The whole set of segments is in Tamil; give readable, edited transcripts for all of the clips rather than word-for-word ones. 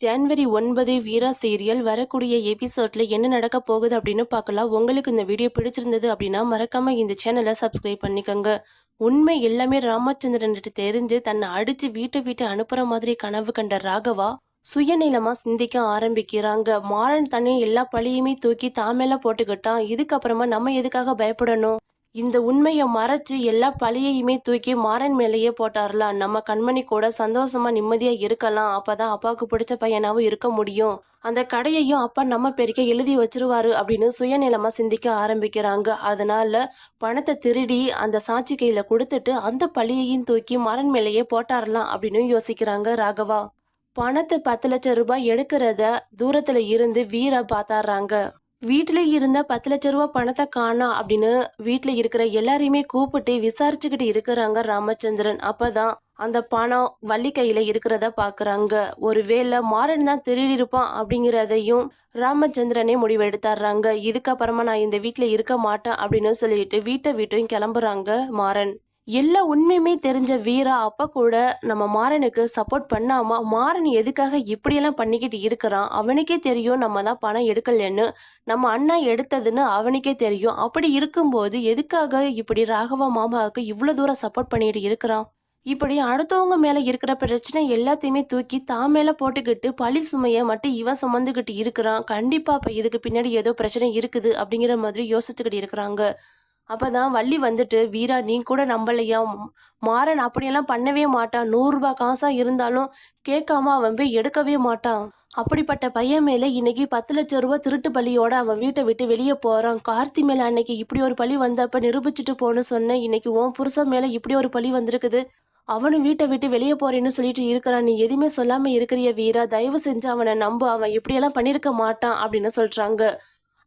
ஜனவரி 9 வீரா சீரியல் வரக்கூடிய எபிசோட்ல என்ன நடக்க போகுது அப்படின்னு பார்க்கலாம். உங்களுக்கு இந்த வீடியோ பிடிச்சிருந்தது அப்படின்னா மறக்காம இந்த சேனலை சப்ஸ்கிரைப் பண்ணிக்கோங்க. உண்மை எல்லாமே ராமச்சந்திரன் தெரிஞ்சு தன்னை அடிச்சு வீட்டை விட்டு அனுப்புற மாதிரி கனவு கண்ட ராகவா சுயநலமா சிந்திக்க ஆரம்பிக்கிறாங்க. மாறன் தன்னை எல்லா பழியுமே தூக்கி தாமேல போட்டுக்கிட்டான். இதுக்கப்புறமா நம்ம எதுக்காக பயப்படணும்? இந்த உண்மையை மறைச்சு எல்லா பழியையுமே தூக்கி மாறன் மேலேயே போட்டாரலாம். நம்ம கண்மணி கூட சந்தோஷமா நிம்மதியா இருக்கலாம். அப்பதான் அப்பாவுக்கு பிடிச்ச பையனாவும் இருக்க முடியும். அந்த கடையையும் அப்பா நம்ம பேருக்கே எழுதி வச்சிருவாரு அப்படின்னு சுயநலமா சிந்திக்க ஆரம்பிக்கிறாங்க. அதனால பணத்தை திருடி அந்த சாட்சி கையில கொடுத்துட்டு அந்த பழியையும் தூக்கி மாறன் மேலேயே போட்டாரலாம் அப்படின்னு யோசிக்கிறாங்க ராகவா. பணத்தை 10 லட்சம் ரூபாய் எடுக்கிறத தூரத்துல இருந்து வீரா பார்த்தாடுறாங்க. வீட்டுல இருந்த 10 லட்சம் ரூபாய் பணத்தை காணோம் அப்படின்னு வீட்டுல இருக்கிற எல்லாரையுமே கூப்பிட்டு விசாரிச்சுக்கிட்டு இருக்கிறாங்க ராமச்சந்திரன். அப்பதான் அந்த பணம் வள்ளி கையில இருக்கிறத பாக்குறாங்க. ஒருவேளை மாறன் தான் திருடி இருப்பான் அப்படிங்கிறதையும் ராமச்சந்திரனே முடிவு எடுத்தாடுறாங்க. இதுக்கப்புறமா நான் இந்த வீட்டுல இருக்க மாட்டேன் அப்படின்னு சொல்லிட்டு வீட்டை விட்டும் கிளம்புறாங்க மாறன். எல்லா உண்மையுமே தெரிஞ்ச வீரா அப்ப கூட நம்ம மாறனுக்கு சப்போர்ட் பண்ணாம மாறன் எதுக்காக இப்படியெல்லாம் பண்ணிக்கிட்டு இருக்கிறான், அவனுக்கே தெரியும் நம்ம தான் பணம் எடுக்கலன்னு, நம்ம அண்ணா எடுத்ததுன்னு அவனுக்கே தெரியும். அப்படி இருக்கும்போது எதுக்காக இப்படி ராகவா மாமாவுக்கு இவ்வளவு தூரம் சப்போர்ட் பண்ணிட்டு இருக்கிறான்? இப்படி அடுத்தவங்க மேல இருக்கிற பிரச்சனை எல்லாத்தையுமே தூக்கி தான் மேல போட்டுக்கிட்டு பழி சுமைய மட்டும் இவன் சுமந்துக்கிட்டு இருக்கிறான். கண்டிப்பா இப்ப இதுக்கு பின்னாடி ஏதோ பிரச்சனை இருக்குது அப்படிங்கிற மாதிரி யோசிச்சுக்கிட்டு இருக்கிறாங்க. அப்பதான் வள்ளி வந்துட்டு, வீரா நீ கூட நம்பலையா? மாறன் அப்படியெல்லாம் பண்ணவே மாட்டான். 100 ரூபாய் காசா இருந்தாலும் கேட்காம அவன் போய் எடுக்கவே மாட்டான். அப்படிப்பட்ட பையன் மேல இன்னைக்கு 10 லட்சம் ரூபாய் திருட்டு பழியோட அவன் வீட்டை விட்டு வெளியே போறான். கார்த்தி மேல அன்னைக்கு இப்படி ஒரு பழி வந்தப்ப நிரூபிச்சுட்டு போன்னு சொன்ன, இன்னைக்கு உன் புருஷன் மேல இப்படி ஒரு பழி வந்திருக்குது. அவனும் வீட்டை விட்டு வெளியே போறேன்னு சொல்லிட்டு இருக்கிறான். நீ எதுவுமே சொல்லாம இருக்கிறிய வீரா, தயவு செஞ்சு அவனை நம்பு. அவன் இப்படியெல்லாம் பண்ணிருக்க மாட்டான் அப்படின்னு சொல்றாங்க.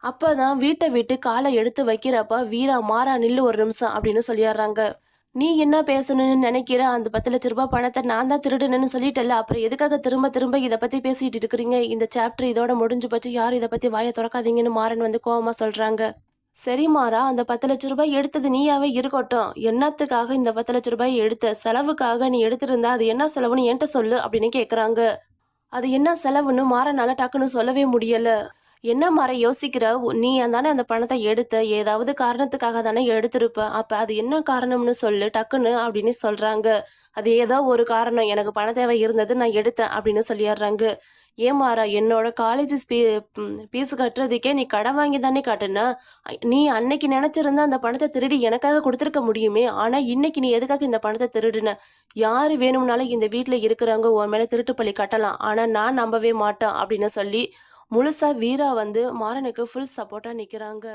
அப்பதான் வீட்டை விட்டு காலை எடுத்து வைக்கிறப்ப வீரா மாறா நில்லு ஒரு நிமிஷம் அப்படின்னு சொல்லிடுறாங்க. நீ என்ன பேசணும்னு நினைக்கிற? அந்த 10 லட்சம் ரூபாய் பணத்தை நான் தான் திருடுனேன்னு சொல்லிட்டல, அப்புறம் எதுக்காக திரும்ப திரும்ப இதை பத்தி பேசிட்டு இருக்கிறீங்க? இந்த சாப்டர் இதோட முடிஞ்சு போச்சு, யாரும் இதை பத்தி வாயை திறக்காதீங்கன்னு மாறன் வந்து கோவமா சொல்றாங்க. சரி மாறா, அந்த 10 லட்சம் ரூபாய் எடுத்தது நீயாவே இருக்கட்டும். என்னத்துக்காக இந்த 10 லட்சம் ரூபாய் எடுத்த? செலவுக்காக நீ எடுத்திருந்தா அது என்ன செலவுன்னு என்கிட்ட சொல்லு அப்படின்னு கேக்குறாங்க. அது என்ன செலவுன்னு மாறனால டக்குன்னு சொல்லவே முடியல. என்ன மாற யோசிக்கிற? நீ தானே அந்த பணத்தை எடுத்த, ஏதாவது காரணத்துக்காக தானே எடுத்திருப்ப. அப்ப அது என்ன காரணம்னு சொல்லு டக்குன்னு அப்படின்னு சொல்றாங்க. அது ஏதோ ஒரு காரணம், எனக்கு பண தேவை இருந்தது, நான் எடுத்தேன் அப்படின்னு சொல்லிடுறாங்க. ஏன் மாறா, என்னோட காலேஜ் ஃபீஸ் கட்டுறதுக்கே நீ கடன் வாங்கி தானே காட்டுன. நீ அன்னைக்கு நினைச்சிருந்தா அந்த பணத்தை திருடி எனக்காக கொடுத்துருக்க முடியுமே. ஆனா இன்னைக்கு நீ எதுக்காக இந்த பணத்தை திருடுன? யாரு வேணும்னாலும் இந்த வீட்டுல இருக்கிறவங்க உன் மேல திருட்டு பழி கட்டலாம், ஆனா நான் நம்பவே மாட்டேன் அப்படின்னு சொல்லி முழுசா வீரா வந்து மாறனுக்கு ஃபுல் சப்போர்ட்டா நிக்கிறாங்க.